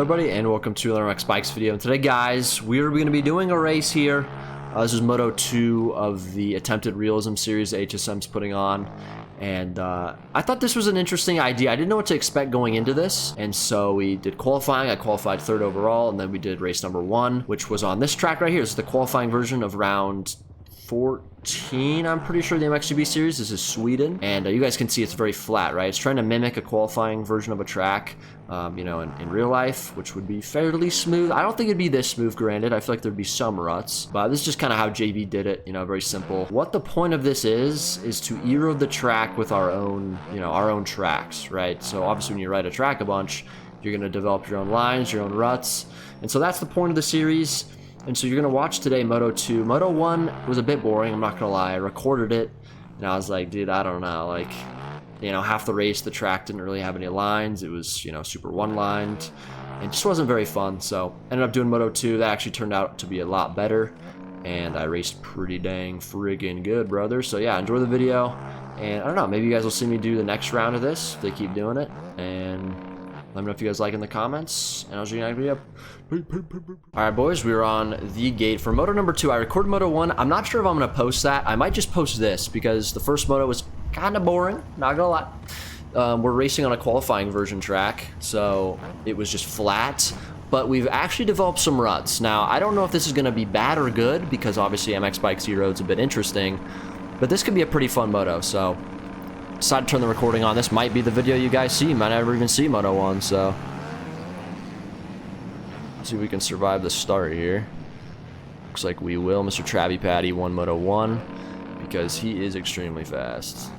Everybody, and welcome to another Max Bikes video. And today, guys, we're going to be doing a race here. This is Moto 2 of the Attempted Realism series HSM's putting on. And I thought this was an interesting idea. I didn't know what to expect going into this. And so we did qualifying. I qualified third overall. And then we did race number 1, which was on this track right here. This is the qualifying version of round 14, I'm pretty sure, the MXGP series. This is Sweden, and you guys can see it's very flat, right? It's trying to mimic a qualifying version of a track, you know, in real life, which would be fairly smooth. I don't think it'd be this smooth, granted. I feel like there'd be some ruts, but this is just kind of how JV did it, you know, very simple. What the point of this is to erode the track with our own, you know, our own tracks, right? So obviously when you ride a track a bunch, you're going to develop your own lines, your own ruts, and so that's the point of the series. And so you're going to watch today Moto 2. Moto 1 was a bit boring, I'm not going to lie. I recorded it, and I was like, dude, I don't know. Like, you know, half the race, the track didn't really have any lines. It was, you know, super one-lined. It just wasn't very fun. So ended up doing Moto 2. That actually turned out to be a lot better. And I raced pretty dang friggin' good, brother. So yeah, enjoy the video. And I don't know, maybe you guys will see me do the next round of this if they keep doing it. And let me know if you guys like in the comments, and I'll see you next video. Alright, boys, we're on the gate for Moto number 2. I recorded Moto 1. I'm not sure if I'm going to post that. I might just post this, because the first Moto was kind of boring, not going to lie. We're racing on a qualifying version track, so it was just flat. But we've actually developed some ruts. Now, I don't know if this is going to be bad or good, because obviously MX Bike Zero's a bit interesting. But this could be a pretty fun Moto, so decided to turn the recording on. This might be the video you guys see. You might never even see Moto 1, so let's see if we can survive the start here. Looks like we will. Mr. Travie Patty won Moto 1 because he is extremely fast.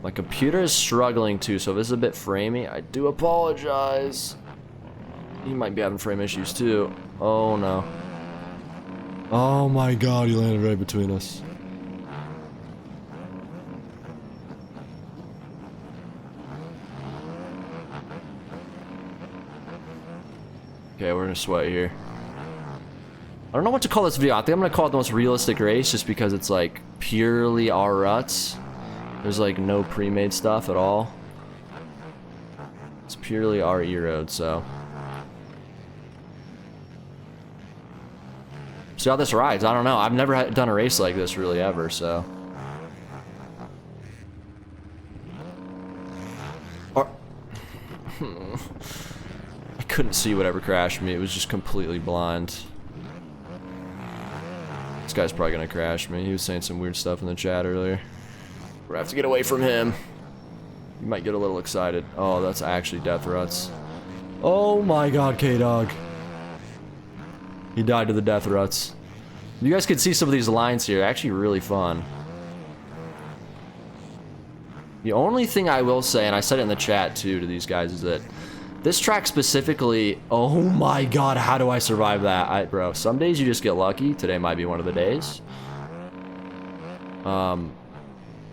My computer is struggling too, so if this is a bit framey, I do apologize. He might be having frame issues too. Oh no. Oh my god, he landed right between us. Okay, we're gonna sweat here. I don't know what to call this video. I think I'm gonna call it the most realistic race, just because it's like purely our ruts. There's like no pre-made stuff at all. It's purely our E-road, so see how this rides. I don't know. I've never done a race like this really ever, so. I couldn't see whatever crashed me. It was just completely blind. This guy's probably gonna crash me. He was saying some weird stuff in the chat earlier. We're gonna have to get away from him. You might get a little excited. Oh, that's actually death ruts. Oh my god, K-Dog. He died to the death ruts. You guys can see some of these lines here. Actually really fun. The only thing I will say, and I said it in the chat too to these guys, is that this track specifically, oh my god, how do I survive that? Bro, some days you just get lucky. Today might be one of the days. I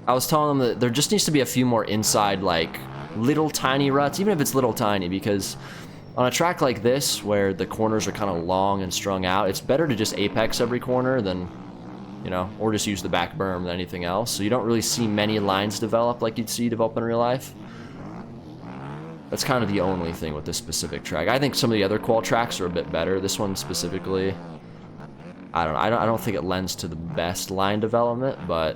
was telling them that there just needs to be a few more inside, like, little tiny ruts, even if it's little tiny, because on a track like this, where the corners are kind of long and strung out, it's better to just apex every corner than, you know, or just use the back berm than anything else. So you don't really see many lines develop like you'd see develop in real life. That's kind of the only thing with this specific track. I think some of the other qual tracks are a bit better. This one specifically, I don't think it lends to the best line development, but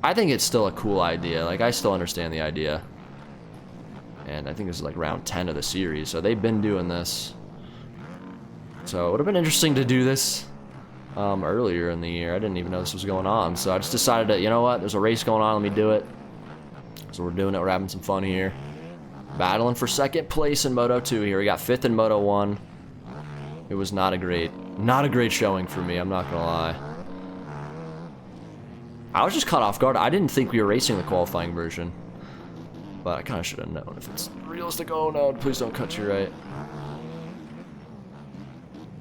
I think it's still a cool idea. Like, I still understand the idea. And I think this is like round 10 of the series, so they've been doing this. So it would have been interesting to do this earlier in the year. I didn't even know this was going on, so I just decided that, you know what, there's a race going on, let me do it. So we're doing it, we're having some fun here. Battling for second place in Moto 2 here. We got 5th in Moto 1. It was not a great showing for me, I'm not gonna lie. I was just caught off guard. I didn't think we were racing the qualifying version, but I kind of should have known if it's realistic. Oh no, please don't cut you right.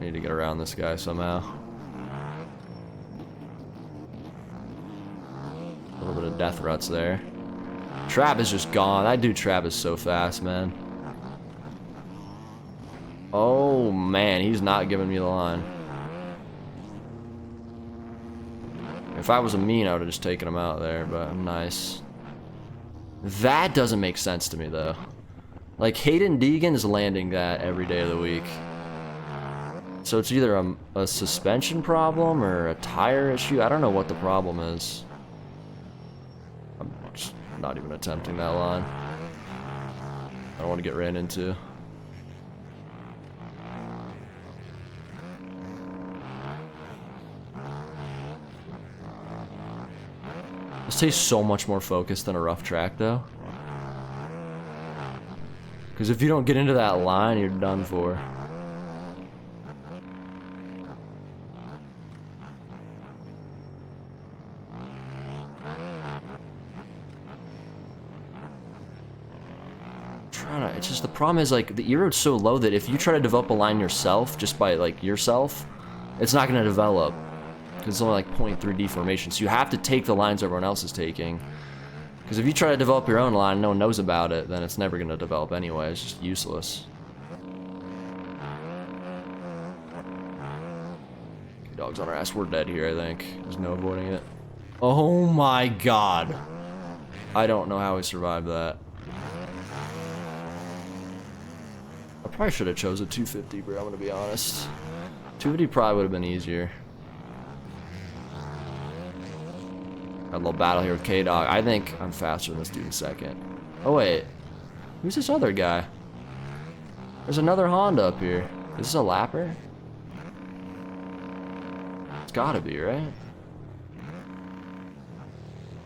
I need to get around this guy somehow. A little bit of death ruts there. Trav is just gone. That dude Trav is so fast, man. Oh man, he's not giving me the line. If I was a mean, I would have just taken him out there, but I'm nice. That doesn't make sense to me, though. Like, Hayden Deegan is landing that every day of the week. So it's either a suspension problem or a tire issue. I don't know what the problem is. I'm just not even attempting that line. I don't want to get ran into. This tastes so much more focused than a rough track, though. Because if you don't get into that line, you're done for. It's just the problem is, like, the E-road's so low that if you try to develop a line yourself, just by, like, yourself, it's not going to develop. Because it's only, like, 0.3 deformation. So you have to take the lines everyone else is taking. Because if you try to develop your own line, no one knows about it, then it's never going to develop anyway. It's just useless. Dog's on our ass. We're dead here, I think. There's no avoiding it. Oh my god. I don't know how we survived that. I probably should have chose a 250, bro, I'm gonna be honest. 250 probably would have been easier. Got a little battle here with K-Dog. I think I'm faster than this dude in second. Oh, wait. Who's this other guy? There's another Honda up here. Is this a lapper? It's gotta be, right?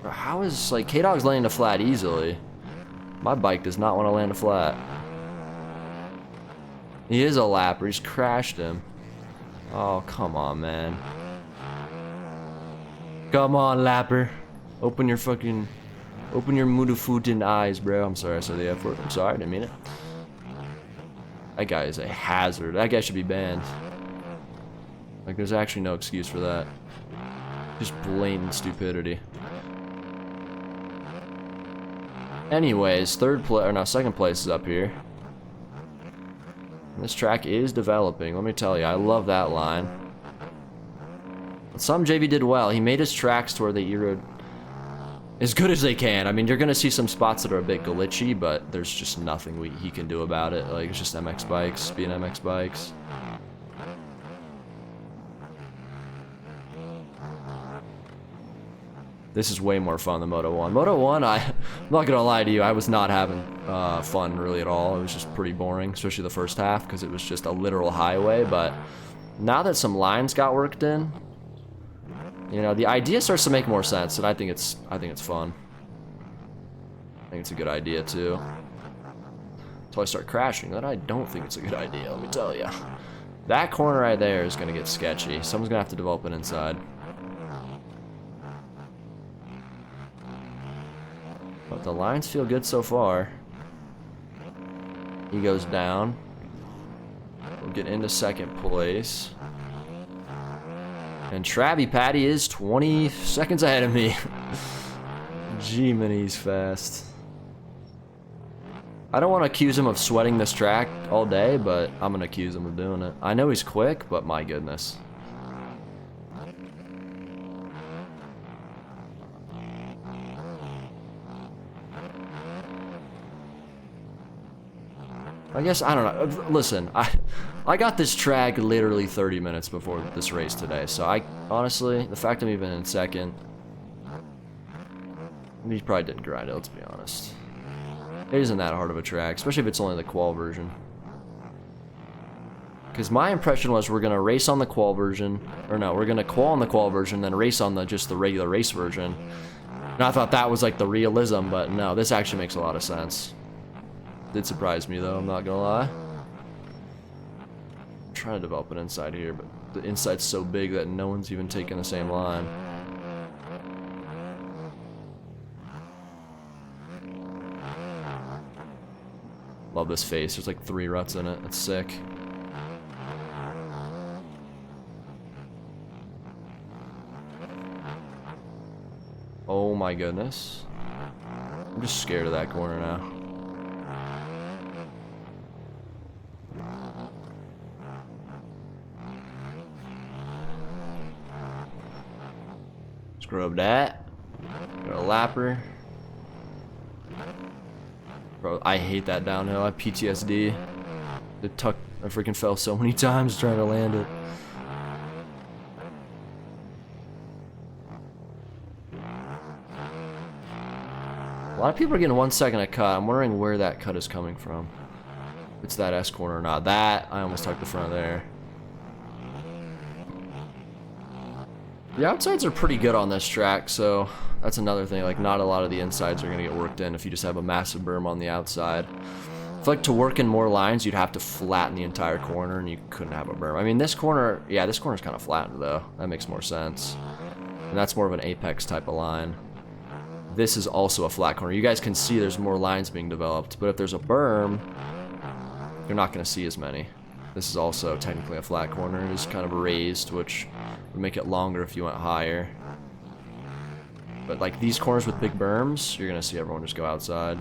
Bro, how is, like, K-Dog's landing a flat easily. My bike does not want to land a flat. He is a lapper. He's crashed him. Oh, come on, man. Come on, lapper. Open your fucking... Open your Mudafutin eyes, bro. I'm sorry I said the F word. I'm sorry, I didn't mean it. That guy is a hazard. That guy should be banned. Like, there's actually no excuse for that. Just blatant stupidity. Anyways, second place is up here. This track is developing, let me tell you. I love that line. But some JV did well. He made his tracks to where the E-road as good as they can. I mean, you're gonna see some spots that are a bit glitchy, but there's just nothing he can do about it. Like, it's just MX bikes being MX bikes. This is way more fun than Moto 1. Moto 1, I'm not gonna lie to you, I was not having fun really at all. It was just pretty boring, especially the first half, because it was just a literal highway. But now that some lines got worked in, you know, the idea starts to make more sense, and I think it's fun. I think it's a good idea too. Until I start crashing, then I don't think it's a good idea. Let me tell you, that corner right there is gonna get sketchy. Someone's gonna have to develop it inside. But the lines feel good so far. He goes down. We'll get into second place. And Travie Patty is 20 seconds ahead of me. Gee, man, he's fast. I don't want to accuse him of sweating this track all day, but I'm going to accuse him of doing it. I know he's quick, but my goodness. I guess, I don't know. Listen, I got this track literally 30 minutes before this race today, so honestly, the fact I'm even in second, he probably didn't grind it, let's be honest. It isn't that hard of a track, especially if it's only the qual version. Because my impression was we're going to race on the qual version, or no, we're going to qual on the qual version, then race on just the regular race version. And I thought that was like the realism, but no, this actually makes a lot of sense. Did surprise me though, I'm not gonna lie. I'm trying to develop an inside here, but the inside's so big that no one's even taking the same line. Love this face, there's like 3 ruts in it, that's sick. Oh my goodness. I'm just scared of that corner now. Scrub that. Got a lapper. Bro, I hate that downhill. I have PTSD. I freaking fell so many times trying to land it. A lot of people are getting 1 second a cut. I'm wondering where that cut is coming from. If it's that S corner or not. That, I almost tucked the front there. The outsides are pretty good on this track, so that's another thing. Like, not a lot of the insides are going to get worked in if you just have a massive berm on the outside. I feel like to work in more lines, you'd have to flatten the entire corner, and you couldn't have a berm. I mean, this corner, yeah, this corner's kind of flattened, though. That makes more sense. And that's more of an apex type of line. This is also a flat corner. You guys can see there's more lines being developed, but if there's a berm, you're not going to see as many. This is also technically a flat corner. It is kind of raised, which would make it longer if you went higher. But like these corners with big berms, you're going to see everyone just go outside.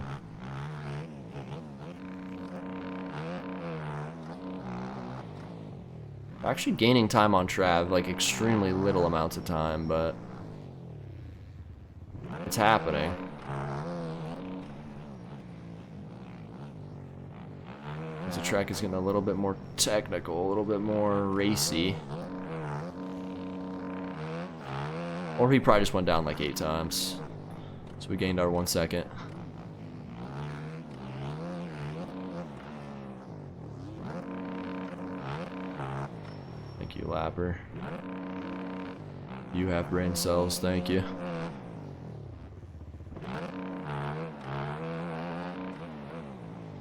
Actually gaining time on Trav, like extremely little amounts of time, but it's happening. The track is getting a little bit more technical, a little bit more racy. Or he probably just went down like 8 times. So we gained our 1 second. Thank you, Lapper. You have brain cells, thank you.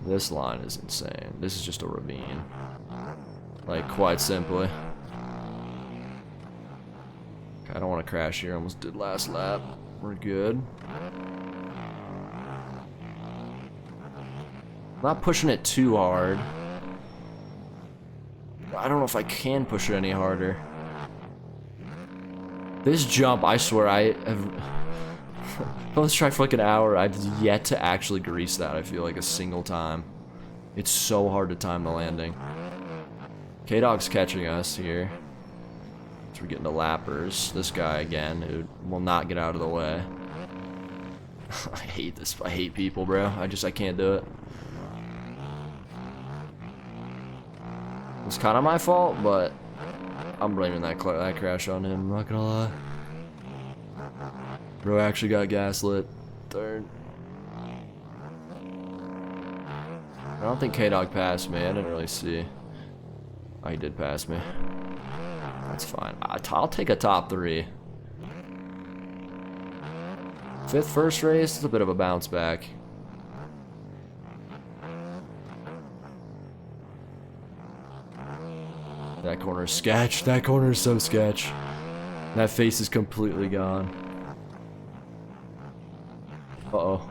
This line is insane. This is just a ravine. Like, quite simply. Okay, I don't want to crash here. Almost did last lap. We're good. Not pushing it too hard. I don't know if I can push it any harder. This jump, I swear, I have... Let's try for like an hour. I've yet to actually grease that, I feel like, a single time. It's so hard to time the landing. K-Dog's catching us here. So we're getting to lappers. This guy, again, who will not get out of the way. I hate this. I hate people, bro. I can't do it. It's kind of my fault, but I'm blaming that crash on him, I'm not gonna lie. Bro actually got gaslit. Third. I don't think K-Dog passed me. I didn't really see. Oh, he did pass me. That's fine. I'll take a top 3. 5th first race. It's a bit of a bounce back. That corner is sketch. That corner is so sketch. That face is completely gone. Uh-oh.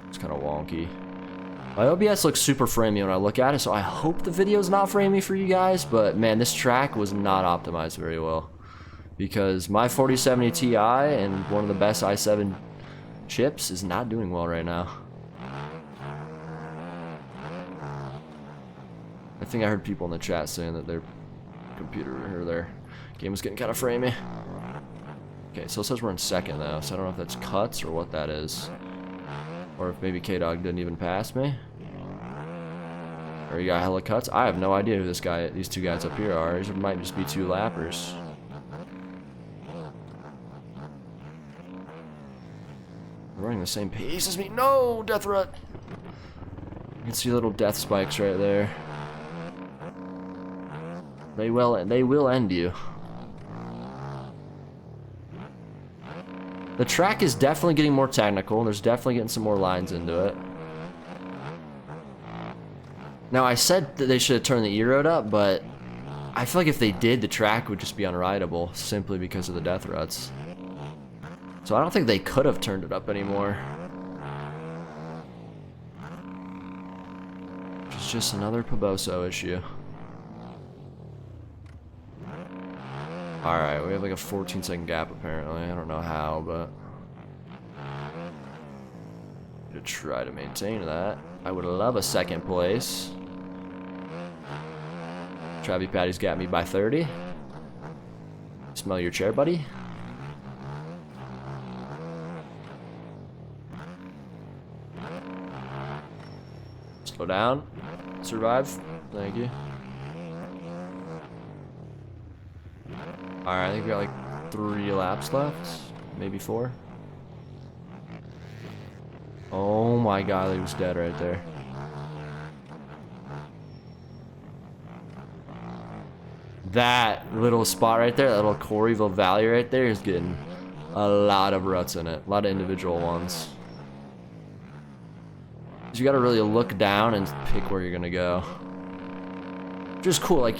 It's kind of wonky. My OBS looks super framey when I look at it, so I hope the video's not framey for you guys, but man, this track was not optimized very well. Because my 4070 Ti and one of the best i7 chips is not doing well right now. I think I heard people in the chat saying that their computer or their game was getting kind of framey. Okay, so it says we're in 2nd though, so I don't know if that's cuts or what that is. Or if maybe K-Dog didn't even pass me. Or you got hella cuts. I have no idea who these 2 guys up here are. These might just be 2 lappers. They're running the same pace as me. No! Death rut! You can see little death spikes right there. They will end you. The track is definitely getting more technical, and there's definitely getting some more lines into it. Now, I said that they should have turned the E-road up, but I feel like if they did, the track would just be unrideable, simply because of the death ruts. So I don't think they could have turned it up anymore. It's just another Paboso issue. Alright, we have like a 14-second gap apparently. I don't know how, but to try to maintain that. I would love a 2nd place. Travie Patty's got me by 30. Smell your chair, buddy. Slow down. Survive. Thank you. Alright, I think we got like 3 laps left. Maybe 4. Oh my god, he was dead right there. That little spot right there, that little Coreyville Valley right there is getting a lot of ruts in it. A lot of individual ones. So you gotta really look down and pick where you're gonna go. Which is cool, like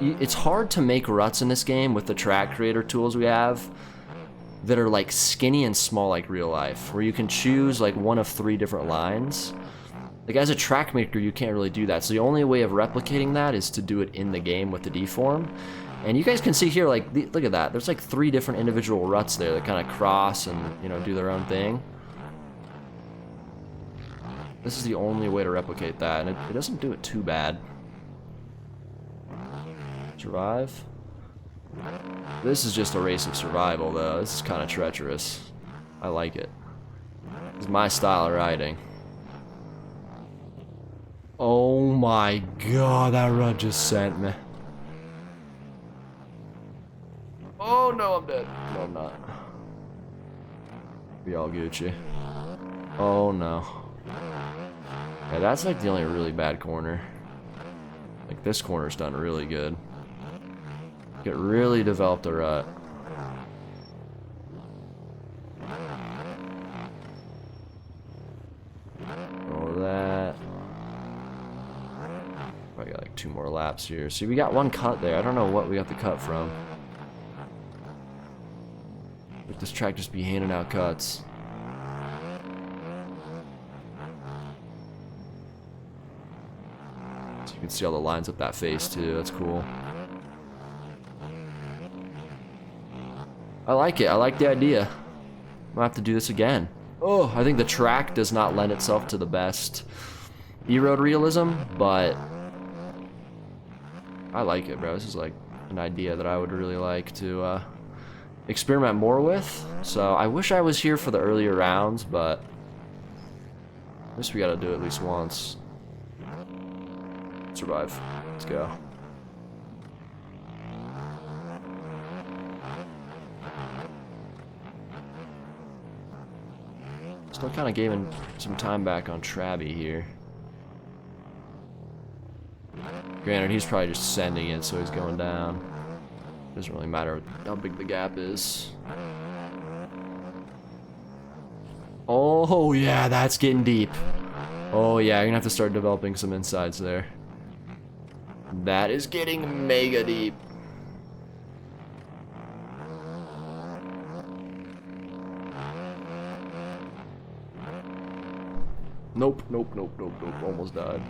it's hard to make ruts in this game with the track creator tools we have that are like skinny and small like real life, where you can choose like one of 3 different lines. Like as a track maker, you can't really do that. So the only way of replicating that is to do it in the game with the deform. And you guys can see here, like, look at that. There's like 3 different individual ruts there that kind of cross and, you know, do their own thing. This is the only way to replicate that, and it doesn't do it too bad. Survive. This is just a race of survival, though. This is kind of treacherous. I like it. This is my style of riding. Oh my god, that run just sent me. Oh no, I'm dead. No, I'm not. Be all Gucci. Oh no. Yeah, that's like the only really bad corner. Like this corner's done really good. It really developed a rut. All that. I got like 2 more laps here. See, we got 1 cut there. I don't know what we got the cut from. But this track just be handing out cuts. So you can see all the lines up that face too. That's cool. I like it. I like the idea. I'm gonna have to do this again. Oh, I think the track does not lend itself to the best E-road realism, but I like it, bro. This is like an idea that I would really like to experiment more with. So I wish I was here for the earlier rounds, but I guess we gotta do it at least once. Survive. Let's go. Still kind of giving some time back on Trabby here. Granted, he's probably just sending it, so he's going down. Doesn't really matter how big the gap is. Oh, yeah, that's getting deep. Oh, yeah, you're gonna have to start developing some insides there. That is getting mega deep. Nope, nope, nope, nope, nope. Almost died.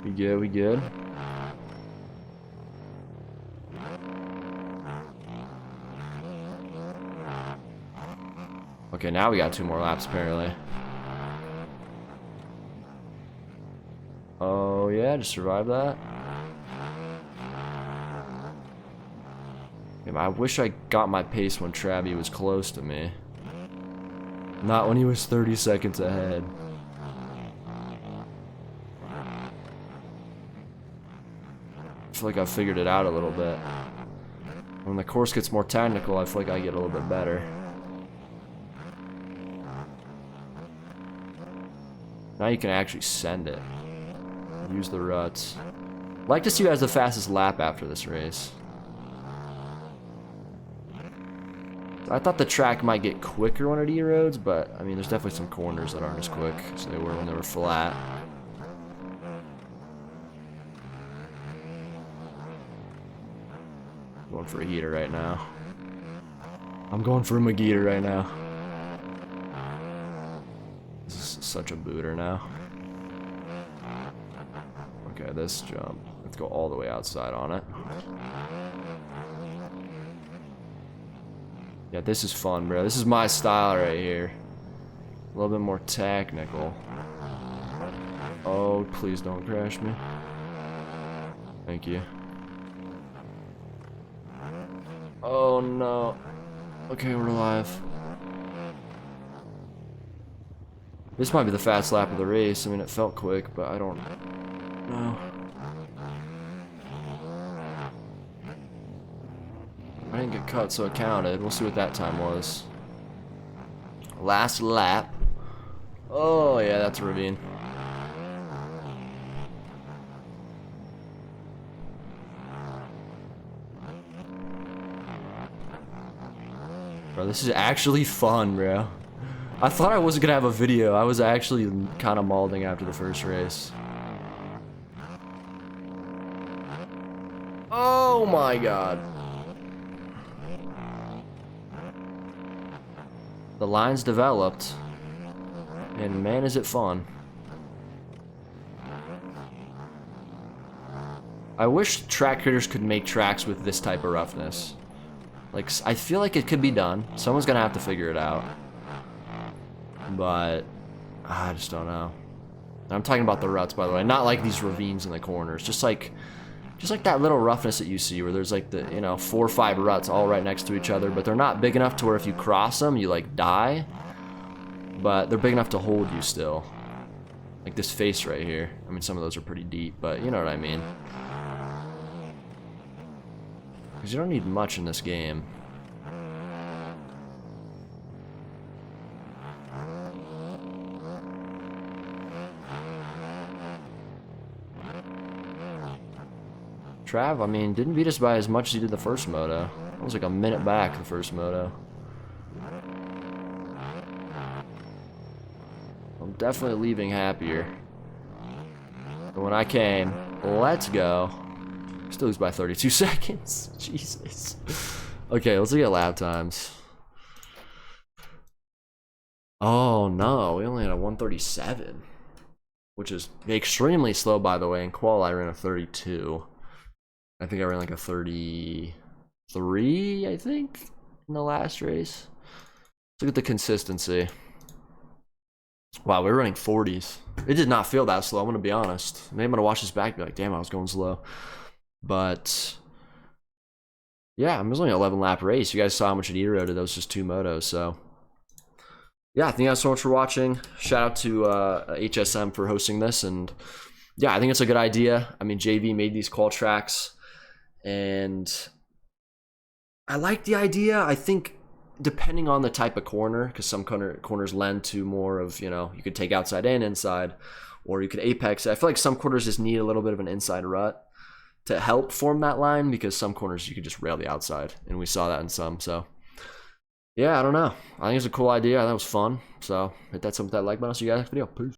We good, we good. Okay, now we got 2 more laps apparently. Oh yeah, just survive that. I wish I got my pace when Trabby was close to me. Not when he was 30 seconds ahead. I feel like I figured it out a little bit. When the course gets more technical, I feel like I get a little bit better. Now you can actually send it. Use the ruts. I'd like to see who has the fastest lap after this race. I thought the track might get quicker when it E-roads, but I mean, there's definitely some corners that aren't as quick as they were when they were flat. Going for a heater right now. I'm going for a Magita right now. This is such a booter now. Okay, this jump. Let's go all the way outside on it. Yeah, this is fun, bro. This is my style right here. A little bit more technical. Oh, please don't crash me. Thank you. Oh, no. Okay, we're alive. This might be the fast lap of the race. I mean, it felt quick, but I don't know. I didn't get cut, so it counted. We'll see what that time was. Last lap. Oh, yeah, that's a ravine. Bro, this is actually fun, bro. I thought I wasn't gonna have a video. I was actually kind of mauling after the first race. Oh my god. The lines developed. And man, is it fun. I wish track creators could make tracks with this type of roughness. Like, I feel like it could be done. Someone's gonna have to figure it out. But I just don't know. I'm talking about the ruts, by the way, not like these ravines in the corners. Just like that little roughness that you see, where there's like the 4 or 5 ruts all right next to each other, but they're not big enough to where if you cross them, you like die. But they're big enough to hold you still. Like this face right here. I mean, some of those are pretty deep, but you know what I mean. Because you don't need much in this game. Trav, I mean, didn't beat us by as much as he did the first moto. That was like a minute back the first moto. I'm definitely leaving happier than when I came. Let's go. Still lose by 32 seconds. Jesus. Okay, let's look at lap times. Oh no, we only had a 137, which is extremely slow, by the way. In qual, I ran a 32. I think I ran like a 33, I think, in the last race. Let's look at the consistency. Wow, we were running 40s. It did not feel that slow, I'm going to be honest. Maybe I'm going to watch this back and be like, damn, I was going slow. But, yeah, it was only an 11-lap race. You guys saw how much it eroded. That was just 2 motos, so. Yeah, thank you guys so much for watching. Shout out to HSM for hosting this. And, yeah, I think it's a good idea. I mean, JV made these call tracks. And I like the idea. I think depending on the type of corner, because some corners lend to more of, you could take outside and inside, or you could apex. I feel like some corners just need a little bit of an inside rut to help form that line, because some corners you could just rail the outside, and we saw that in some. So yeah, I don't know. I think it's a cool idea. I thought it was fun. So hit that like button. I'll see you guys next video. Peace.